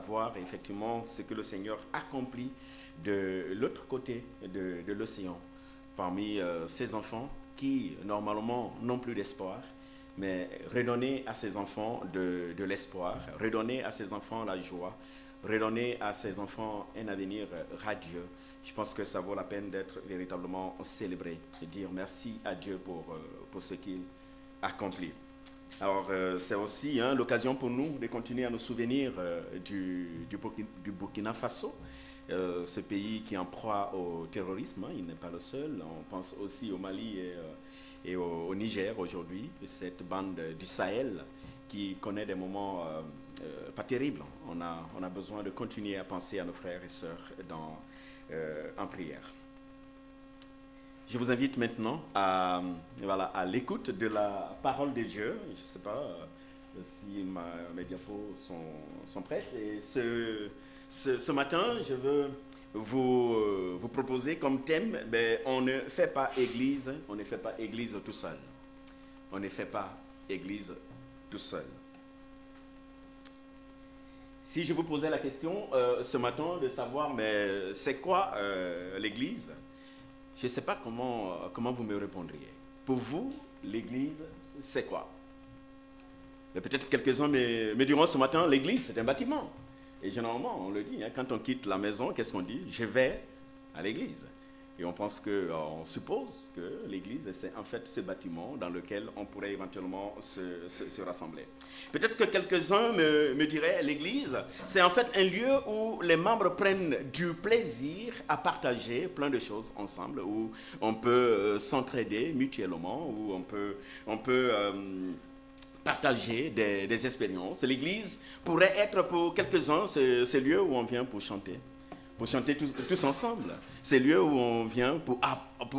savoir effectivement ce que le Seigneur accomplit de l'autre côté de l'océan, parmi ces enfants qui normalement n'ont plus d'espoir, mais redonner à ces enfants de l'espoir, redonner à ces enfants la joie, redonner à ces enfants un avenir radieux. Je pense que ça vaut la peine d'être véritablement célébré et dire merci à Dieu pour ce qu'il accomplit. Alors, c'est aussi l'occasion pour nous de continuer à nous souvenir du Burkina Faso, ce pays qui est en proie au terrorisme. Il n'est pas le seul. On pense aussi au Mali et au Niger aujourd'hui, cette bande du Sahel qui connaît des moments pas terribles. On a besoin de continuer à penser à nos frères et sœurs en prière. Je vous invite maintenant à l'écoute de la parole de Dieu. Je ne sais pas si mes diapos sont prêtes. Et ce matin, je veux vous proposer comme thème, on ne fait pas église tout seul. On ne fait pas église tout seul. Si je vous posais la question ce matin de savoir, mais c'est quoi l'église ? Je ne sais pas comment vous me répondriez. Pour vous, l'église, c'est quoi? Mais peut-être quelques-uns me diront ce matin, l'église, c'est un bâtiment. Et généralement, on le dit, quand on quitte la maison, qu'est-ce qu'on dit? Je vais à l'église. Et on suppose que l'église, c'est en fait ce bâtiment dans lequel on pourrait éventuellement se rassembler. Peut-être que quelques-uns me diraient, l'église, c'est en fait un lieu où les membres prennent du plaisir à partager plein de choses ensemble, où on peut s'entraider mutuellement, où on peut partager des expériences. L'église pourrait être pour quelques-uns ce lieu où on vient pour chanter tous ensemble. C'est le lieu où on vient pour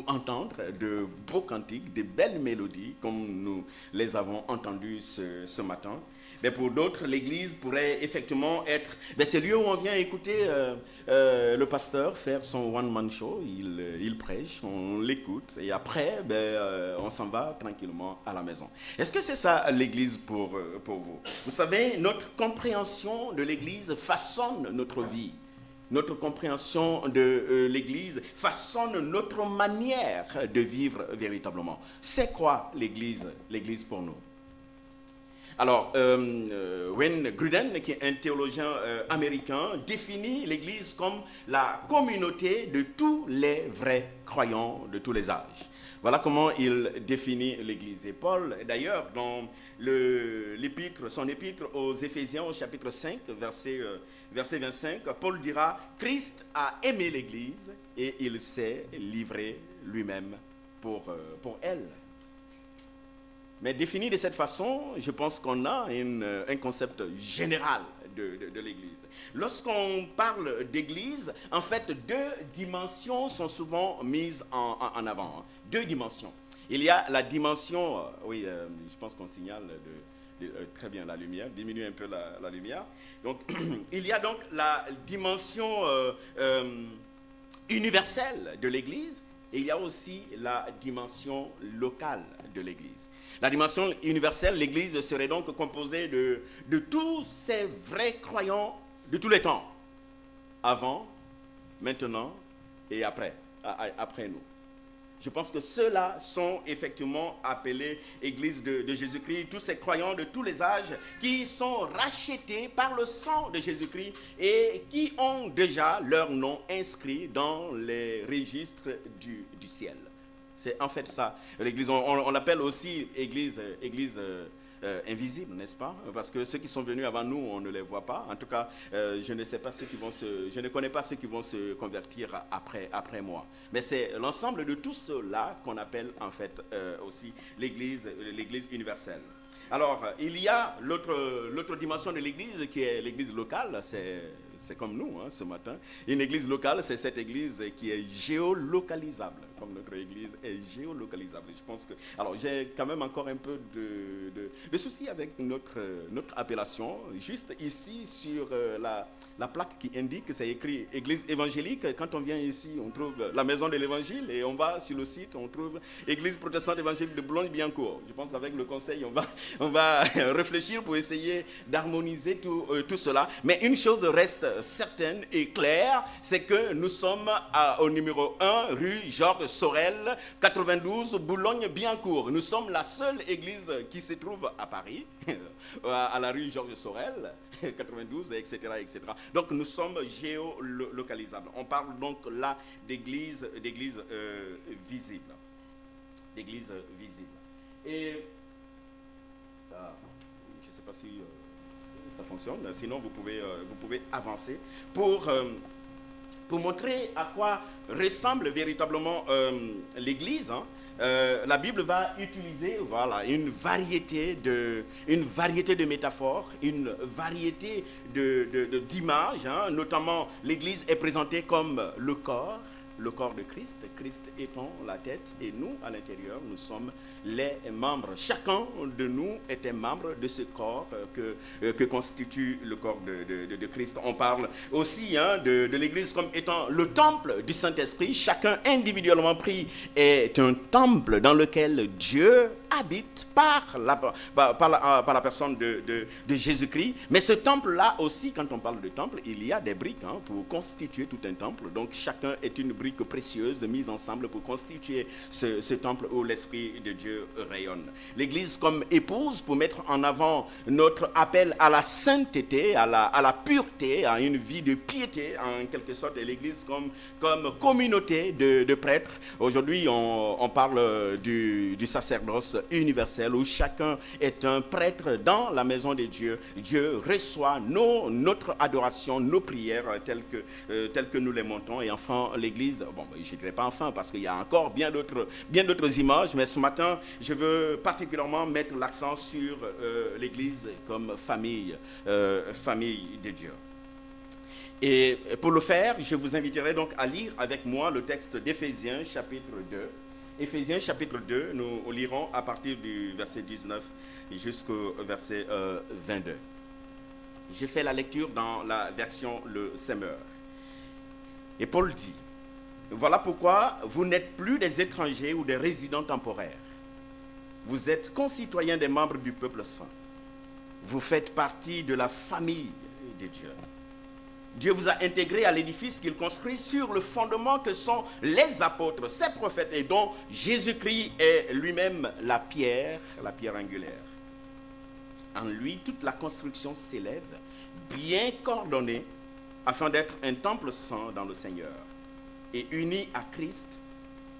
entendre de beaux cantiques, de belles mélodies, comme nous les avons entendues ce matin. Mais pour d'autres, l'église pourrait effectivement être ce lieu où on vient écouter le pasteur faire son one-man show. Il prêche, on l'écoute, et après, on s'en va tranquillement à la maison. Est-ce que c'est ça l'église pour vous? Vous savez, notre compréhension de l'église façonne notre vie. Notre compréhension de l'Église façonne notre manière de vivre véritablement. C'est quoi l'Église pour nous? Alors, Wayne Grudem, qui est un théologien américain, définit l'Église comme la communauté de tous les vrais croyants de tous les âges. Voilà comment il définit l'Église. Et Paul, d'ailleurs, dans son épître aux Éphésiens, au chapitre 5, verset 25, Paul dira « Christ a aimé l'Église et il s'est livré lui-même pour elle ». Mais défini de cette façon, je pense qu'on a un concept général de l'Église. Lorsqu'on parle d'Église, en fait, deux dimensions sont souvent mises en avant. Deux dimensions. Il y a la dimension, je pense qu'on signale très bien la lumière, diminue un peu la lumière. Donc, il y a donc la dimension universelle de l'Église, et il y a aussi la dimension locale de l'Église. La dimension universelle, l'Église serait donc composée de tous ces vrais croyants de tous les temps, avant, maintenant et après nous. Je pense que ceux-là sont effectivement appelés Église de Jésus-Christ, tous ces croyants de tous les âges qui sont rachetés par le sang de Jésus-Christ et qui ont déjà leur nom inscrit dans les registres du ciel. C'est en fait ça, l'Église. On l'appelle aussi Église invisible, n'est-ce pas? Parce que ceux qui sont venus avant nous, on ne les voit pas. En tout cas, je ne connais pas ceux qui vont se convertir après moi. Mais c'est l'ensemble de tout cela qu'on appelle en fait aussi l'Église universelle. Alors, il y a l'autre dimension de l'Église qui est l'Église locale, c'est c'est comme nous ce matin. Une église locale, c'est cette église qui est géolocalisable, comme notre église est géolocalisable. Je pense que... Alors, j'ai quand même encore un peu de soucis avec notre appellation. Juste ici, sur la plaque qui indique que c'est écrit église évangélique. Quand on vient ici, on trouve la maison de l'évangile et on va sur le site, on trouve église protestante évangélique de Boulogne-Billancourt. Je pense qu'avec le conseil, on va réfléchir pour essayer d'harmoniser tout cela. Mais une chose reste certaine et claire, c'est que nous sommes au numéro 1, rue Georges Sorel, 92, Boulogne-Billancourt. Nous sommes la seule église qui se trouve à Paris, à la rue Georges Sorel, 92, etc., etc. Donc nous sommes géolocalisables. On parle donc là d'église visible. D'église visible. Et je ne sais pas si ça fonctionne, sinon vous pouvez avancer pour montrer à quoi ressemble véritablement l'église. La Bible va utiliser une variété de métaphores, une variété d'images, notamment l'église est présentée comme le corps de Christ, Christ étant la tête et nous à l'intérieur, nous sommes les membres. Chacun de nous était membre de ce corps que constitue le corps de Christ. On parle aussi de l'église comme étant le temple du Saint-Esprit. Chacun individuellement pris est un temple dans lequel Dieu habite par la personne de Jésus-Christ. Mais ce temple-là aussi, quand on parle de temple, il y a des briques pour constituer tout un temple. Donc chacun est une brique précieuse mise ensemble pour constituer ce temple où l'Esprit de Dieu rayonne. L'Église comme épouse pour mettre en avant notre appel à la sainteté, à la pureté, à une vie de piété en quelque sorte, et l'Église comme communauté de prêtres. Aujourd'hui, on parle du sacerdoce universel où chacun est un prêtre dans la maison de Dieu. Dieu reçoit notre adoration, nos prières telles que nous les montons. Et enfin, l'Église, je ne dirais pas enfin parce qu'il y a encore bien d'autres images, mais ce matin, je veux particulièrement mettre l'accent sur l'Église comme famille de Dieu. Et pour le faire, je vous inviterai donc à lire avec moi le texte d'Éphésiens chapitre 2. Éphésiens chapitre 2, nous lirons à partir du verset 19 jusqu'au verset 22. J'ai fait la lecture dans la version Le Semeur. Et Paul dit, « Voilà pourquoi vous n'êtes plus des étrangers ou des résidents temporaires. Vous êtes concitoyens des membres du peuple saint. Vous faites partie de la famille de Dieu. Dieu vous a intégrés à l'édifice qu'il construit sur le fondement que sont les apôtres, ses prophètes, et dont Jésus-Christ est lui-même la pierre angulaire. En lui, toute la construction s'élève, bien coordonnée, afin d'être un temple saint dans le Seigneur. Et unis à Christ,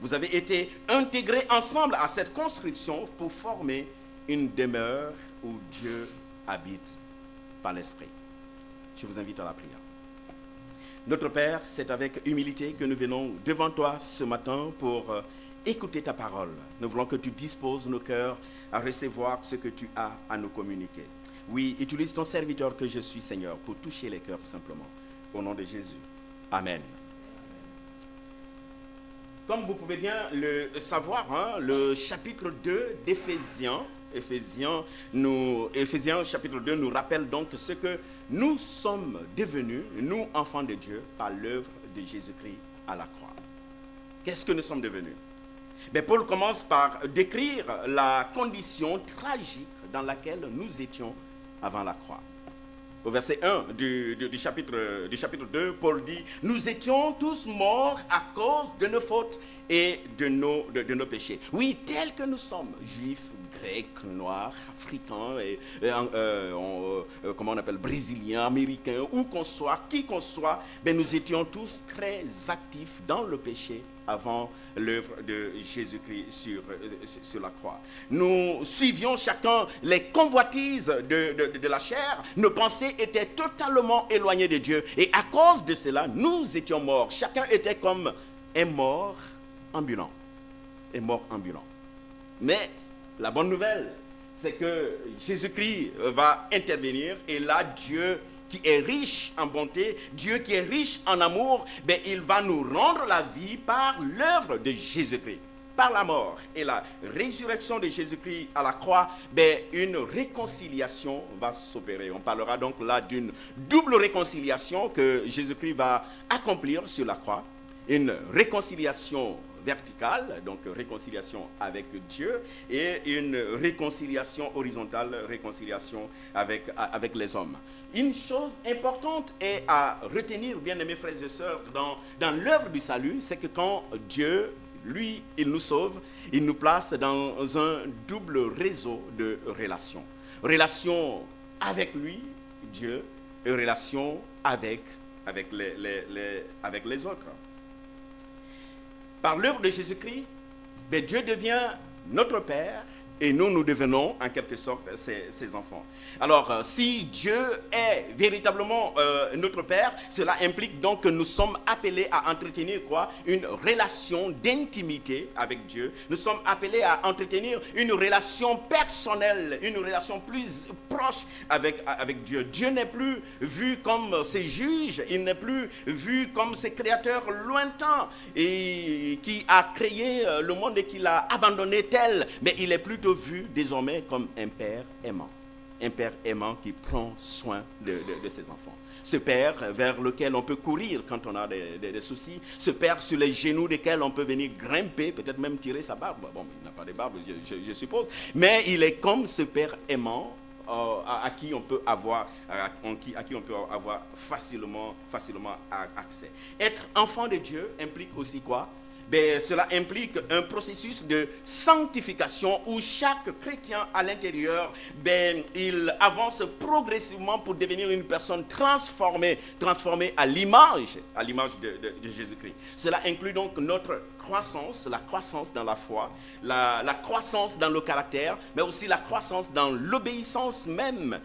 vous avez été intégrés ensemble à cette construction pour former une demeure où Dieu habite par l'Esprit. Je vous invite à la prière. Notre Père, c'est avec humilité que nous venons devant toi ce matin pour écouter ta parole. Nous voulons que tu disposes nos cœurs à recevoir ce que tu as à nous communiquer. Oui, utilise ton serviteur que je suis, Seigneur, pour toucher les cœurs simplement. Au nom de Jésus. Amen. Comme vous pouvez bien le savoir, le chapitre 2 d'Éphésiens, Éphésiens chapitre 2 nous rappelle donc ce que nous sommes devenus, nous enfants de Dieu, par l'œuvre de Jésus-Christ à la croix. Qu'est-ce que nous sommes devenus? Paul commence par décrire la condition tragique dans laquelle nous étions avant la croix. Au verset 1 du chapitre 2, Paul dit « Nous étions tous morts à cause de nos fautes et de nos péchés. » Oui, tels que nous sommes, juifs, grecs, noirs, africains, comment on appelle, brésiliens, américains, où qu'on soit, qui qu'on soit, nous étions tous très actifs dans le péché avant l'œuvre de Jésus-Christ sur la croix. Nous suivions chacun les convoitises de la chair. Nos pensées étaient totalement éloignées de Dieu. Et à cause de cela, nous étions morts. Chacun était comme un mort ambulant. Un mort ambulant. Mais la bonne nouvelle, c'est que Jésus-Christ va intervenir et là, Dieu qui est riche en bonté, Dieu qui est riche en amour, ben, il va nous rendre la vie par l'œuvre de Jésus-Christ. Par la mort et la résurrection de Jésus-Christ à la croix, ben, une réconciliation va s'opérer. On parlera donc là d'une double réconciliation que Jésus-Christ va accomplir sur la croix. Une réconciliation verticale, donc réconciliation avec Dieu, et une réconciliation horizontale, réconciliation avec les hommes. Une chose importante est à retenir, bien-aimés frères et sœurs, dans l'œuvre du salut, c'est que quand Dieu, lui, il nous sauve, il nous place dans un double réseau de relations. Relation avec lui, Dieu, et relation avec les autres. Par l'œuvre de Jésus-Christ, ben Dieu devient notre Père et nous devenons en quelque sorte ses enfants. Alors, si Dieu est véritablement notre Père, cela implique donc que nous sommes appelés à entretenir quoi? Une relation d'intimité avec Dieu. Nous sommes appelés à entretenir une relation personnelle, une relation plus proche avec Dieu. Dieu n'est plus vu comme ses juges, il n'est plus vu comme ses créateurs lointains et qui a créé le monde et qui l'a abandonné tel, mais il est plutôt vu désormais comme un Père aimant. Un Père aimant qui prend soin de ses enfants. Ce Père vers lequel on peut courir quand on a des soucis. Ce Père sur les genoux desquels on peut venir grimper, peut-être même tirer sa barbe. Bon, il n'a pas de barbe, je suppose. Mais il est comme ce Père aimant à qui on peut avoir facilement accès. Être enfant de Dieu implique aussi quoi? Ben, cela implique un processus de sanctification où chaque chrétien à l'intérieur, ben, il avance progressivement pour devenir une personne transformée à l'image de Jésus-Christ. Cela inclut donc notre croissance, la croissance dans la foi, la croissance dans le caractère, mais aussi la croissance dans l'obéissance même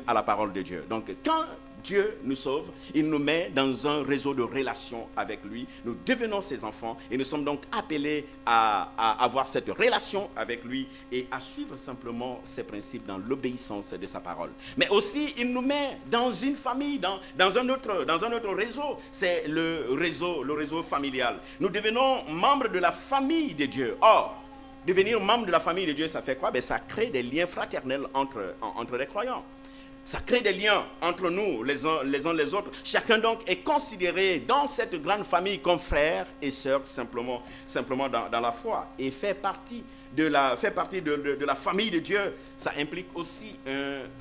à la parole de Dieu. Donc, quand Dieu nous sauve, il nous met dans un réseau de relations avec lui. Nous devenons ses enfants et nous sommes donc appelés à avoir cette relation avec lui et à suivre simplement ses principes dans l'obéissance de sa parole. Mais aussi, il nous met dans une famille, dans un autre réseau. C'est le réseau familial. Nous devenons membres de la famille de Dieu. Or, devenir membre de la famille de Dieu, ça fait quoi? Ben, ça crée des liens fraternels entre les croyants. Ça crée des liens entre nous, les uns les autres. Chacun donc est considéré dans cette grande famille comme frère et sœur simplement dans la foi. Et fait partie de la famille de Dieu, ça implique aussi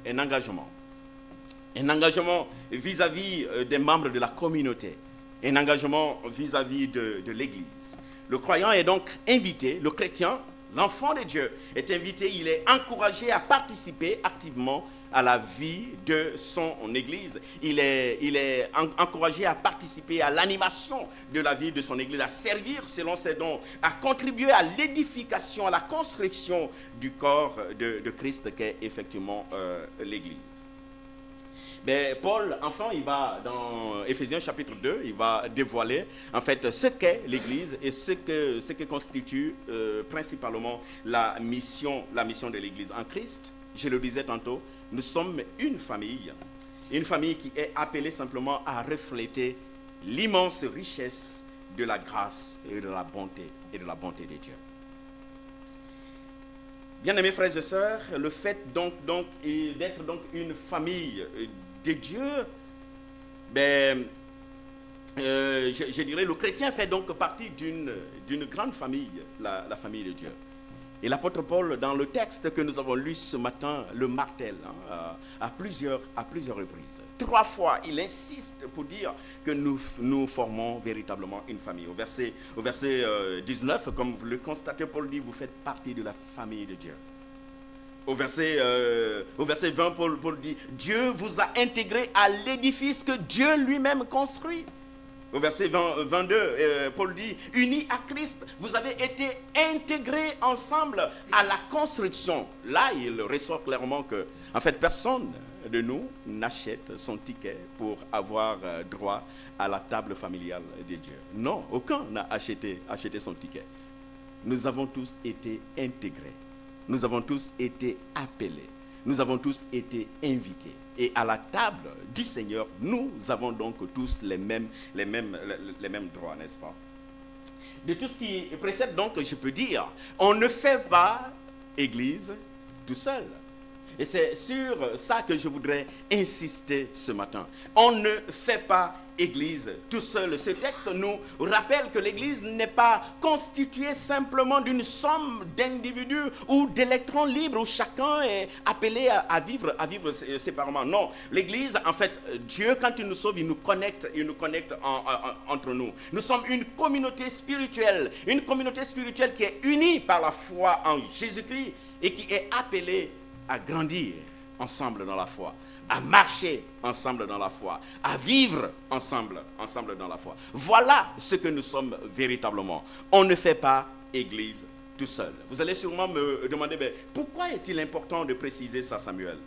un engagement. Un engagement vis-à-vis des membres de la communauté. Un engagement vis-à-vis de l'Église. Le croyant est donc invité, le chrétien, l'enfant de Dieu est invité, il est encouragé à participer activement à la vie de son église. Il est encouragé à participer à l'animation de la vie de son église, à servir selon ses dons, à contribuer à l'édification, à la construction du corps de Christ qu'est effectivement l'église. Mais Paul, enfin, il va dans Éphésiens chapitre 2, il va dévoiler en fait ce qu'est l'Église et ce que constitue principalement la mission de l'Église. En Christ, je le disais tantôt, nous sommes une famille qui est appelée simplement à refléter l'immense richesse de la grâce et de la bonté de Dieu. Bien-aimés frères et sœurs, le fait donc d'être donc une famille de Dieu, ben, je dirais, le chrétien fait donc partie d'une grande famille, la famille de Dieu. Et l'apôtre Paul, dans le texte que nous avons lu ce matin, le martèle à plusieurs reprises. 3 fois, il insiste pour dire que nous formons véritablement une famille. Au verset 19, comme vous le constatez, Paul dit, vous faites partie de la famille de Dieu. Au verset 20, Paul dit, Dieu vous a intégré à l'édifice que Dieu lui-même construit. Au verset 22, Paul dit, unis à Christ, vous avez été intégrés ensemble à la construction. Là, il ressort clairement que, en fait, personne de nous n'achète son ticket pour avoir droit à la table familiale de Dieu. Non, aucun n'a acheté son ticket. Nous avons tous été intégrés. Nous avons tous été appelés. nous avons tous été invités. Et à la table du Seigneur, nous avons donc tous les mêmes droits, n'est-ce pas? De tout ce qui précède, donc, je peux dire, on ne fait pas Église tout seul. Et c'est sur ça que je voudrais insister ce matin. On ne fait pas Église tout seul. Ce texte nous rappelle que l'Église n'est pas constituée simplement d'une somme d'individus ou d'électrons libres où chacun est appelé à vivre séparément. Non, l'Église, en fait, Dieu, quand il nous sauve, il nous connecte entre nous. Nous sommes une communauté spirituelle qui est unie par la foi en Jésus-Christ et qui est appelée à grandir ensemble dans la foi, à marcher ensemble dans la foi, à vivre ensemble dans la foi. Voilà ce que nous sommes véritablement. On ne fait pas Église tout seul. Vous allez sûrement me demander, pourquoi est-il important de préciser ça, Samuel?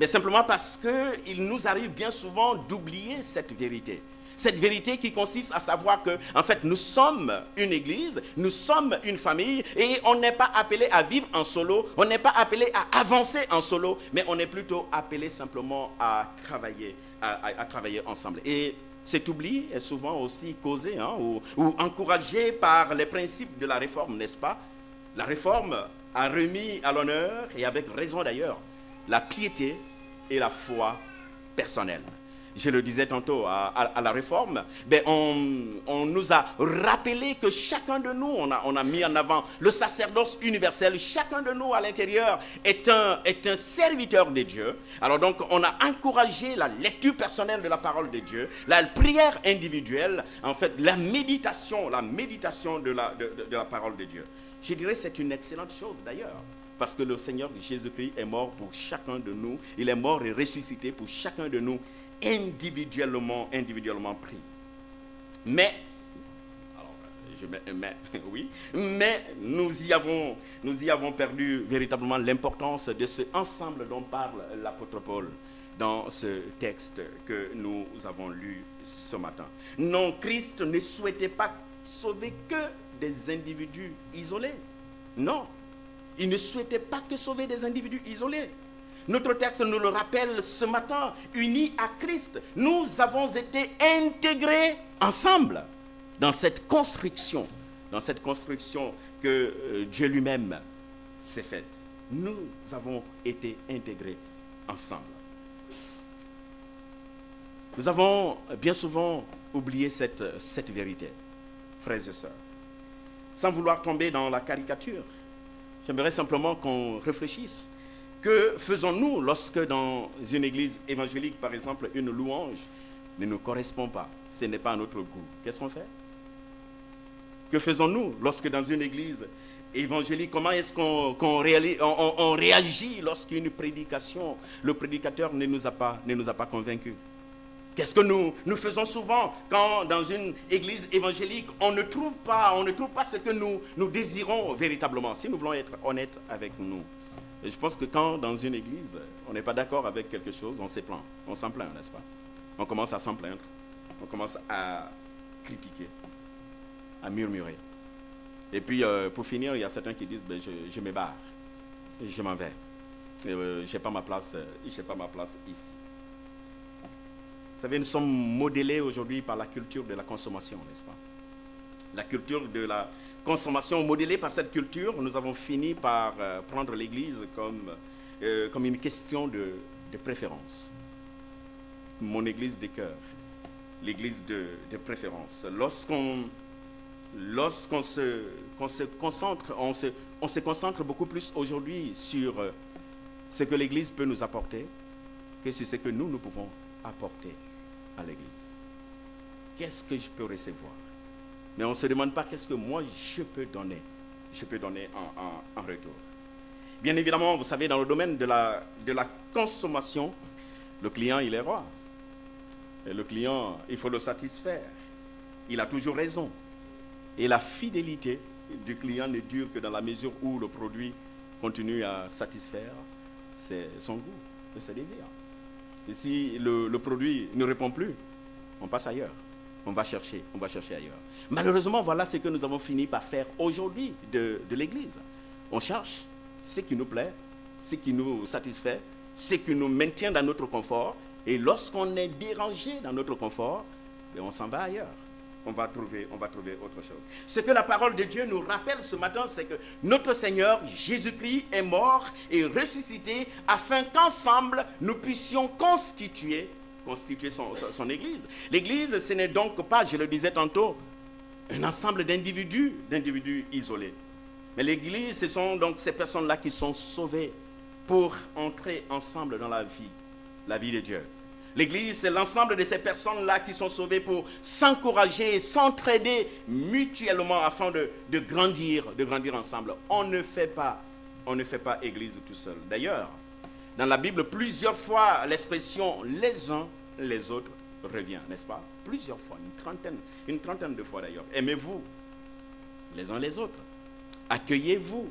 Simplement parce qu'il nous arrive bien souvent d'oublier cette vérité. Cette vérité qui consiste à savoir que, en fait, nous sommes une église, nous sommes une famille, et on n'est pas appelé à vivre en solo, on n'est pas appelé à avancer en solo, mais on est plutôt appelé simplement à travailler ensemble. Et cet oubli est souvent aussi causé ou encouragé par les principes de la réforme, n'est-ce pas? La réforme a remis à l'honneur, et avec raison d'ailleurs, la piété et la foi personnelle. Je le disais tantôt à la réforme, on nous a rappelé que chacun de nous, on a mis en avant le sacerdoce universel, chacun de nous à l'intérieur est un serviteur de Dieu. Alors donc on a encouragé la lecture personnelle de la parole de Dieu, la prière individuelle, en fait la méditation de la parole de Dieu. Je dirais que c'est une excellente chose d'ailleurs. Parce que le Seigneur Jésus-Christ est mort pour chacun de nous. Il est mort et ressuscité pour chacun de nous individuellement pris. Mais nous y avons perdu véritablement l'importance de ce ensemble dont parle l'apôtre Paul dans ce texte que nous avons lu ce matin. Non, Christ ne souhaitait pas sauver que des individus isolés. Non, il ne souhaitait pas que sauver des individus isolés. Notre texte nous le rappelle ce matin, unis à Christ, nous avons été intégrés ensemble dans cette construction que Dieu lui-même s'est faite. Nous avons été intégrés ensemble. Nous avons bien souvent oublié cette vérité, frères et sœurs. Sans vouloir tomber dans la caricature, j'aimerais simplement qu'on réfléchisse. Que faisons-nous lorsque dans une église évangélique, par exemple, une louange ne nous correspond pas? Ce n'est pas à notre goût. Qu'est-ce qu'on fait? Que faisons-nous lorsque dans une église évangélique, comment est-ce qu'on réagit lorsqu'une prédication, le prédicateur ne nous a pas convaincus? Qu'est-ce que nous faisons souvent quand dans une église évangélique, on ne trouve pas ce que nous désirons véritablement? Si nous voulons être honnêtes avec nous. Et je pense que quand dans une église, on n'est pas d'accord avec quelque chose, on s'en plaint, n'est-ce pas? On commence à s'en plaindre, on commence à critiquer, à murmurer. Et puis, pour finir, il y a certains qui disent, je me barre, je m'en vais. Je n'ai pas ma place ici. Vous savez, nous sommes modélés aujourd'hui par la culture de la consommation, n'est-ce pas? La culture de la consommation, modélée par cette culture, nous avons fini par prendre l'Église comme une question de préférence. Mon Église de cœur, l'Église de préférence. Lorsqu'on se concentre, on se concentre beaucoup plus aujourd'hui sur ce que l'Église peut nous apporter que sur ce que nous pouvons apporter à l'Église. Qu'est-ce que je peux recevoir? Mais on ne se demande pas qu'est-ce que moi je peux donner en retour. Bien évidemment, vous savez, dans le domaine de la consommation, le client, il est roi. Et le client, il faut le satisfaire. Il a toujours raison. Et la fidélité du client ne dure que dans la mesure où le produit continue à satisfaire son goût, ses désirs. Et si le produit ne répond plus, on passe ailleurs. On va chercher ailleurs. Malheureusement, voilà ce que nous avons fini par faire aujourd'hui de l'Église. On cherche ce qui nous plaît, ce qui nous satisfait, ce qui nous maintient dans notre confort. Et lorsqu'on est dérangé dans notre confort, on s'en va ailleurs. On va trouver autre chose. Ce que la parole de Dieu nous rappelle ce matin, c'est que notre Seigneur Jésus-Christ est mort et ressuscité afin qu'ensemble nous puissions constituer son Église. L'Église, ce n'est donc pas, je le disais tantôt, un ensemble d'individus isolés. Mais l'Église, ce sont donc ces personnes-là qui sont sauvées pour entrer ensemble dans la vie de Dieu. L'Église, c'est l'ensemble de ces personnes-là qui sont sauvées pour s'encourager et s'entraider mutuellement afin de grandir ensemble. On ne fait pas Église tout seul. D'ailleurs, dans la Bible, plusieurs fois, l'expression « les uns les autres » revient, n'est-ce pas? Plusieurs fois, une trentaine de fois d'ailleurs. Aimez-vous les uns les autres. Accueillez-vous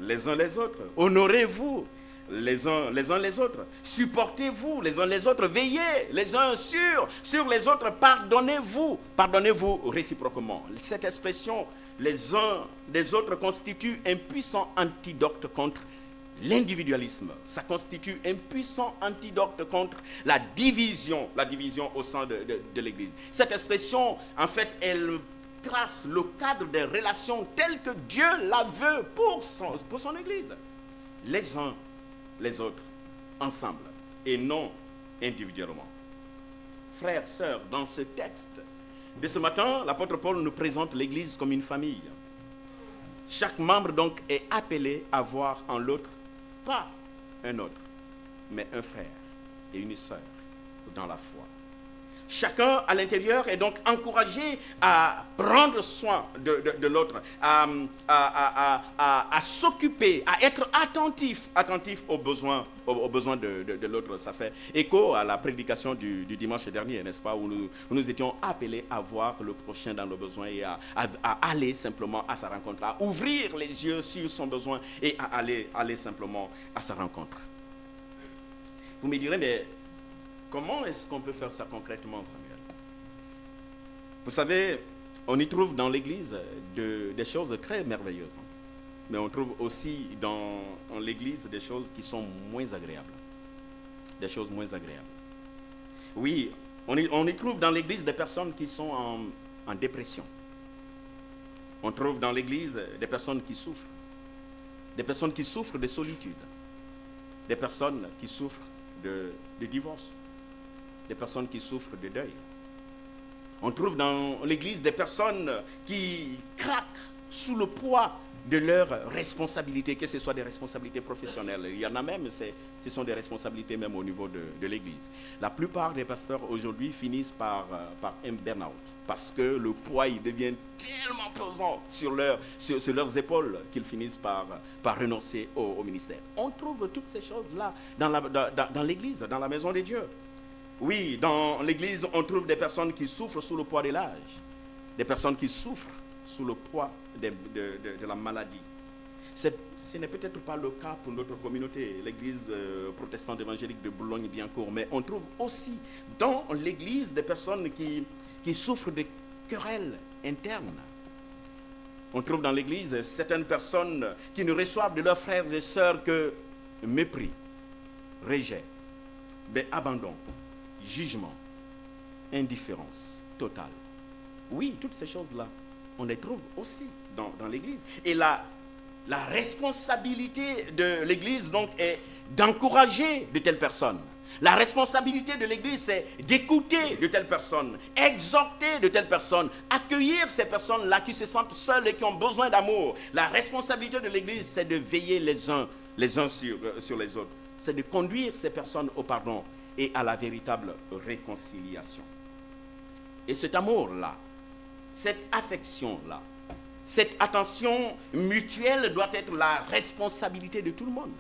les uns les autres. Honorez-vous les uns les autres. Supportez-vous les uns les autres. Veillez les uns sur les autres. Pardonnez-vous réciproquement. Cette expression, les uns des autres, constitue un puissant antidote contre l'individualisme. Ça constitue un puissant antidote contre la division au sein de l'Église. Cette expression, en fait, elle trace le cadre des relations telles que Dieu la veut pour son Église. Les uns les autres, ensemble, et non individuellement. Frères, sœurs, dans ce texte de ce matin, l'apôtre Paul nous présente l'Église comme une famille. Chaque membre donc est appelé à voir en l'autre, pas un autre, mais un frère et une sœur dans la foi. Chacun à l'intérieur est donc encouragé à prendre soin de l'autre, à s'occuper, à être attentif aux besoins de l'autre. Ça fait écho à la prédication du dimanche dernier, n'est-ce pas, où nous étions appelés à voir le prochain dans le besoin et à aller simplement à sa rencontre, à ouvrir les yeux sur son besoin et à aller simplement à sa rencontre. Vous me direz, mais comment est-ce qu'on peut faire ça concrètement, Samuel? Vous savez, on y trouve dans l'Église des choses très merveilleuses. Mais on trouve aussi dans l'Église des choses qui sont moins agréables. Des choses moins agréables. Oui, on y trouve dans l'Église des personnes qui sont en dépression. On trouve dans l'Église des personnes qui souffrent. Des personnes qui souffrent de solitude. Des personnes qui souffrent de divorce. Des personnes qui souffrent de deuil. On trouve dans l'Église des personnes qui craquent sous le poids de leurs responsabilités, que ce soit des responsabilités professionnelles. Il y en a même, ce sont des responsabilités même au niveau de l'Église. La plupart des pasteurs aujourd'hui finissent par un burn-out parce que le poids il devient tellement pesant sur leurs épaules qu'ils finissent par renoncer au ministère. On trouve toutes ces choses-là dans l'Église, dans la maison de Dieu. Oui, dans l'Église, on trouve des personnes qui souffrent sous le poids de l'âge, des personnes qui souffrent sous le poids de la maladie. Ce n'est peut-être pas le cas pour notre communauté, l'Église protestante évangélique de Boulogne-Billancourt, mais on trouve aussi dans l'Église des personnes qui souffrent de querelles internes. On trouve dans l'Église certaines personnes qui ne reçoivent de leurs frères et sœurs que mépris, rejet, abandon, jugement, indifférence totale. Oui, toutes ces choses-là, on les trouve aussi dans l'Église. Et la responsabilité de l'Église, donc, est d'encourager de telles personnes. La responsabilité de l'Église, c'est d'écouter de telles personnes, exhorter de telles personnes, accueillir ces personnes-là qui se sentent seules et qui ont besoin d'amour. La responsabilité de l'Église, c'est de veiller les uns sur les autres. C'est de conduire ces personnes au pardon et à la véritable réconciliation. Et cet amour-là, cette affection-là, cette attention mutuelle doit être la responsabilité de tout le monde.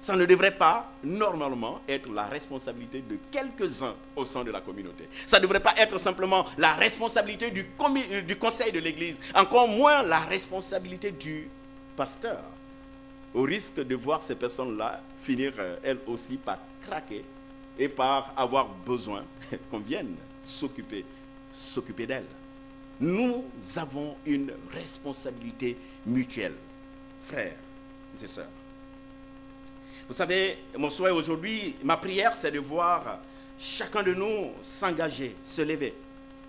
Ça ne devrait pas, normalement, être la responsabilité de quelques-uns au sein de la communauté. Ça ne devrait pas être simplement la responsabilité du conseil de l'Église, encore moins la responsabilité du pasteur, au risque de voir ces personnes-là finir, elles aussi, par craquer et par avoir besoin qu'on vienne s'occuper d'elles. Nous avons une responsabilité mutuelle, frères et sœurs. Vous savez, mon souhait aujourd'hui, ma prière, c'est de voir chacun de nous s'engager, se lever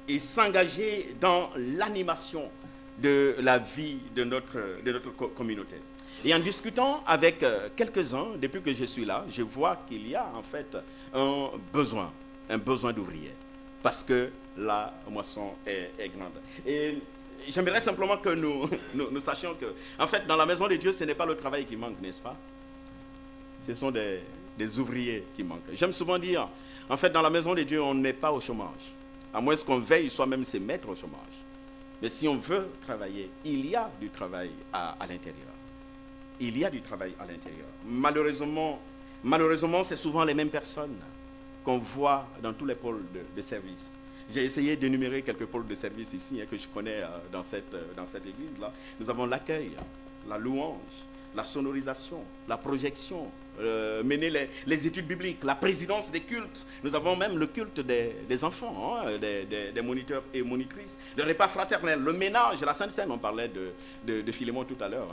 et s'engager dans l'animation de la vie de notre communauté. Et en discutant avec quelques-uns, depuis que je suis là, je vois qu'il y a en fait un besoin d'ouvriers, parce que la moisson est grande. Et j'aimerais simplement que nous sachions que, en fait, dans la maison de Dieu, ce n'est pas le travail qui manque, n'est-ce pas? Ce sont des ouvriers qui manquent. J'aime souvent dire, en fait, dans la maison de Dieu, on n'est pas au chômage, à moins qu'on veille soi-même se mettre au chômage. Mais si on veut travailler, il y a du travail à l'intérieur. Il y a du travail à l'intérieur. Malheureusement, c'est souvent les mêmes personnes qu'on voit dans tous les pôles de service. J'ai essayé d'énumérer quelques pôles de service ici que je connais dans cette église-là. Nous avons l'accueil, la louange, la sonorisation, la projection, mener les études bibliques, la présidence des cultes. Nous avons même le culte des enfants, des moniteurs et monitrices, le repas fraternel, le ménage, la Sainte Seine. On parlait de Philémon tout à l'heure.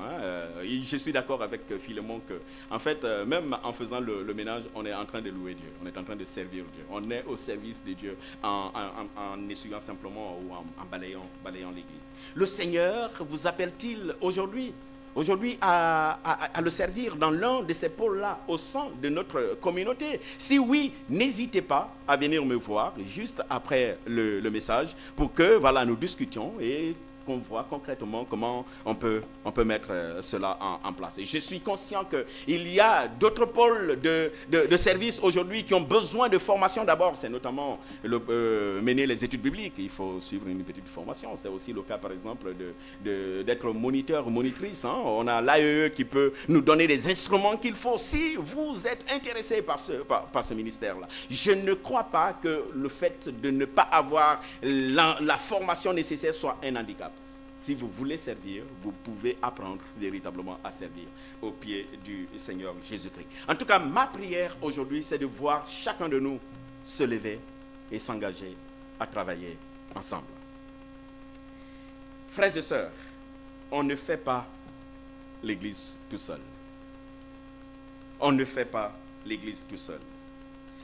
Je suis d'accord avec Philémon que, en fait, même en faisant le ménage, on est en train de louer Dieu, on est en train de servir Dieu. On est au service de Dieu en essuyant simplement ou en balayant l'église. Le Seigneur vous appelle-t-il aujourd'hui à le servir dans l'un de ces pôles-là au sein de notre communauté? Si oui, n'hésitez pas à venir me voir juste après le message pour que nous discutions et qu'on voit concrètement comment on peut mettre cela en place. Et je suis conscient qu'il y a d'autres pôles de services aujourd'hui qui ont besoin de formation. D'abord, c'est notamment mener les études bibliques. Il faut suivre une petite formation. C'est aussi le cas, par exemple, d'être moniteur ou monitrice. On a l'AEE qui peut nous donner les instruments qu'il faut. Si vous êtes intéressé par ce ministère-là, je ne crois pas que le fait de ne pas avoir la formation nécessaire soit un handicap. Si vous voulez servir, vous pouvez apprendre véritablement à servir au pied du Seigneur Jésus-Christ. En tout cas, ma prière aujourd'hui, c'est de voir chacun de nous se lever et s'engager à travailler ensemble. Frères et sœurs, on ne fait pas l'Église tout seul. On ne fait pas l'Église tout seul.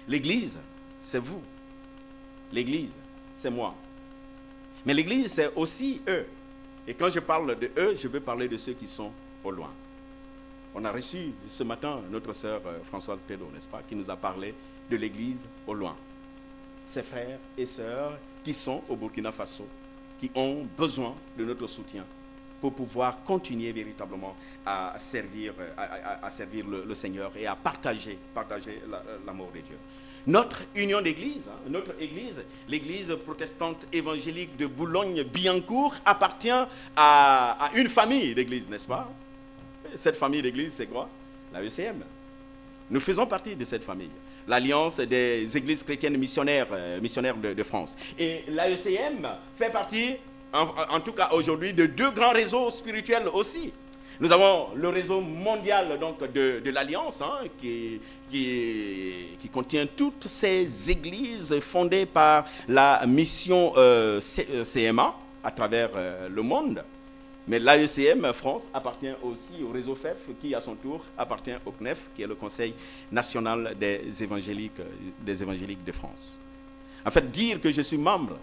L'Église, c'est vous. L'Église, c'est moi. Mais l'Église, c'est aussi eux. Et quand je parle de eux, je veux parler de ceux qui sont au loin. On a reçu ce matin notre sœur Françoise Pédo, n'est-ce pas, qui nous a parlé de l'Église au loin. Ses frères et sœurs qui sont au Burkina Faso, qui ont besoin de notre soutien pour pouvoir continuer véritablement à servir le Seigneur et à partager l'amour de Dieu. Notre union d'église, notre église, l'église protestante évangélique de Boulogne-Billancourt, appartient à une famille d'églises, n'est-ce pas? Cette famille d'églises, c'est quoi? La ECM. Nous faisons partie de cette famille. L'Alliance des églises chrétiennes missionnaires de France. Et la ECM fait partie, en tout cas aujourd'hui, de deux grands réseaux spirituels aussi. Nous avons le réseau mondial donc, de l'Alliance qui contient toutes ces églises fondées par la mission CMA à travers le monde. Mais l'AECM France appartient aussi au réseau FEF qui à son tour appartient au CNEF qui est le Conseil national des évangéliques de France. En fait, dire que je suis membre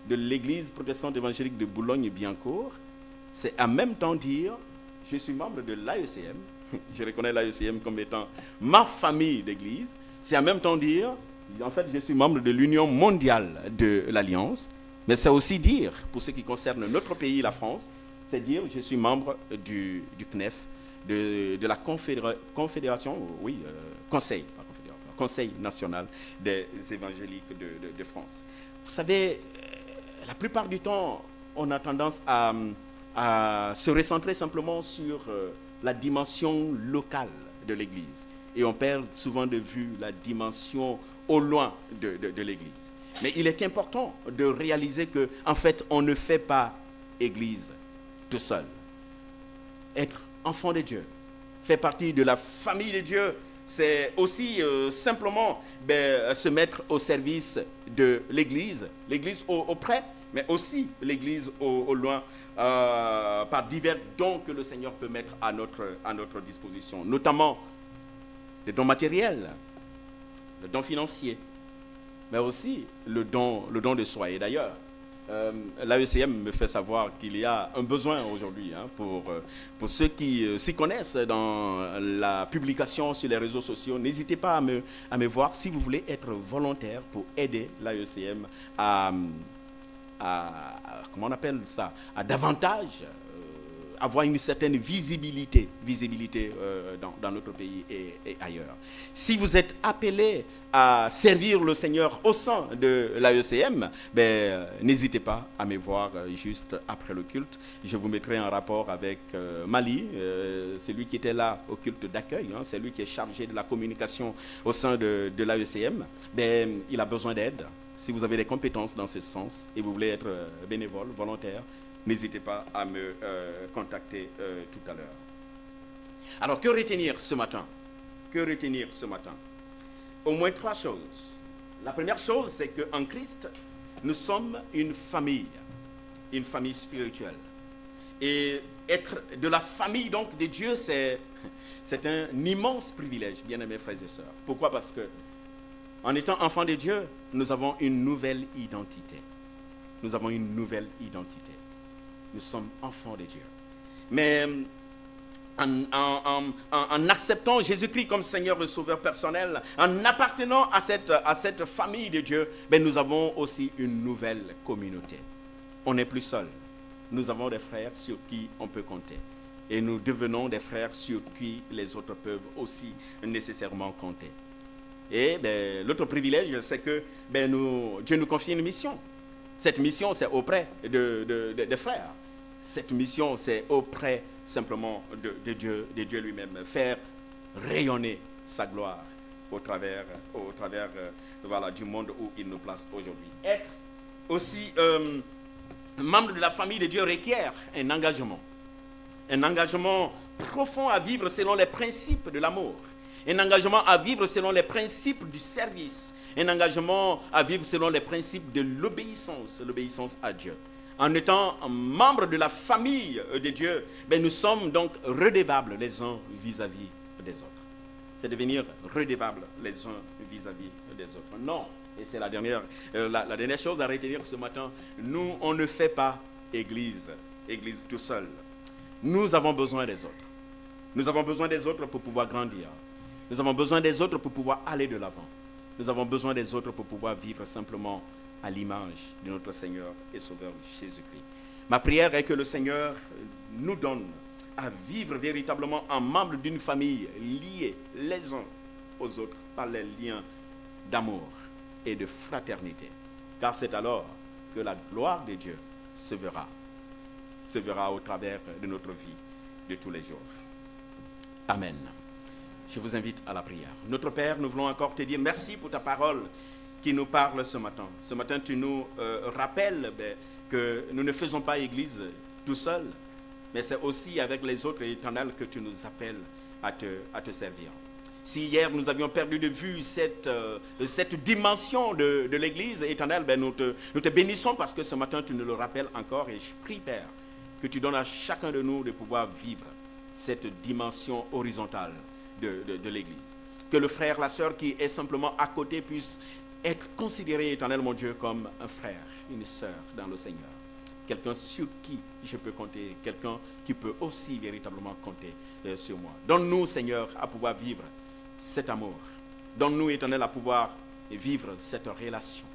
de l'église protestante évangélique de Boulogne-Billancourt, c'est en même temps dire je suis membre de l'AECM, je reconnais l'AECM comme étant ma famille d'église. C'est en même temps dire, en fait, je suis membre de l'Union mondiale de l'Alliance. Mais c'est aussi dire, pour ce qui concerne notre pays, la France, c'est dire, je suis membre du CNEF, de la Confédération, Conseil national des évangéliques de France. Vous savez, la plupart du temps, on a tendance à se recentrer simplement sur la dimension locale de l'Église. Et on perd souvent de vue la dimension au loin de l'Église. Mais il est important de réaliser que, en fait, on ne fait pas Église tout seul. Être enfant de Dieu, faire partie de la famille de Dieu, c'est aussi simplement se mettre au service de l'Église auprès, mais aussi l'Église au loin, par divers dons que le Seigneur peut mettre à notre disposition, notamment le don matériel, le don financier, mais aussi le don de soi. Et d'ailleurs, l'AECM me fait savoir qu'il y a un besoin aujourd'hui pour ceux qui s'y connaissent dans la publication sur les réseaux sociaux. N'hésitez pas à me voir si vous voulez être volontaire pour aider l'AECM à comment on appelle ça, à davantage avoir une certaine visibilité dans notre pays et ailleurs. Si vous êtes appelé à servir le Seigneur au sein de l'AECM, n'hésitez pas à me voir juste après le culte. Je vous mettrai en rapport avec Mali, celui qui était là au culte d'accueil, c'est lui qui est chargé de la communication au sein de l'AECM. Il a besoin d'aide. Si vous avez des compétences dans ce sens et vous voulez être bénévole, volontaire, n'hésitez pas à me contacter tout à l'heure. Alors, que retenir ce matin? Que retenir ce matin? Au moins 3 choses. La première chose, c'est qu'en Christ, nous sommes une famille spirituelle. Et être de la famille donc de Dieu, c'est un immense privilège, bien-aimés frères et sœurs. Pourquoi? Parce que en étant enfants de Dieu, nous avons une nouvelle identité. Nous avons une nouvelle identité. Nous sommes enfants de Dieu. Mais en acceptant Jésus-Christ comme Seigneur et Sauveur personnel, en appartenant à cette famille de Dieu, nous avons aussi une nouvelle communauté. On n'est plus seul. Nous avons des frères sur qui on peut compter. Et nous devenons des frères sur qui les autres peuvent aussi nécessairement compter. Et l'autre privilège, c'est que Dieu nous confie une mission. Cette mission, c'est auprès des frères. Cette mission, c'est auprès simplement de Dieu lui-même. Faire rayonner sa gloire au travers du monde où il nous place aujourd'hui. Être aussi membre de la famille de Dieu requiert un engagement. Un engagement profond à vivre selon les principes de l'amour. Un engagement à vivre selon les principes du service. Un engagement à vivre selon les principes de l'obéissance à Dieu. En étant membre de la famille de Dieu, nous sommes donc redevables les uns vis-à-vis des autres. C'est devenir redevables les uns vis-à-vis des autres. Non, et c'est la dernière chose à retenir ce matin, nous, on ne fait pas église tout seul. Nous avons besoin des autres. Nous avons besoin des autres pour pouvoir grandir. Nous avons besoin des autres pour pouvoir aller de l'avant. Nous avons besoin des autres pour pouvoir vivre simplement à l'image de notre Seigneur et Sauveur Jésus-Christ. Ma prière est que le Seigneur nous donne à vivre véritablement en membres d'une famille liés les uns aux autres par les liens d'amour et de fraternité. Car c'est alors que la gloire de Dieu se verra au travers de notre vie de tous les jours. Amen. Je vous invite à la prière. Notre Père, nous voulons encore te dire merci pour ta parole qui nous parle ce matin. Ce matin, tu nous rappelles que nous ne faisons pas église tout seul, mais c'est aussi avec les autres éternels que tu nous appelles à te servir. Si hier nous avions perdu de vue cette dimension de l'église éternelle, nous te bénissons parce que ce matin tu nous le rappelles encore et je prie, Père, que tu donnes à chacun de nous de pouvoir vivre cette dimension horizontale de l'église. Que le frère, la sœur qui est simplement à côté puisse être considéré, éternel mon Dieu, comme un frère, une sœur dans le Seigneur. Quelqu'un sur qui je peux compter, quelqu'un qui peut aussi véritablement compter sur moi. Donne-nous, Seigneur, à pouvoir vivre cet amour. Donne-nous, éternel, à pouvoir vivre cette relation.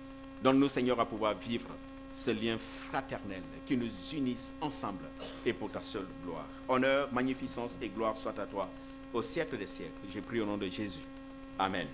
Donne-nous, Seigneur, à pouvoir vivre ce lien fraternel qui nous unisse ensemble et pour ta seule gloire. Honneur, magnificence et gloire soient à toi au siècle des siècles. Je prie au nom de Jésus. Amen.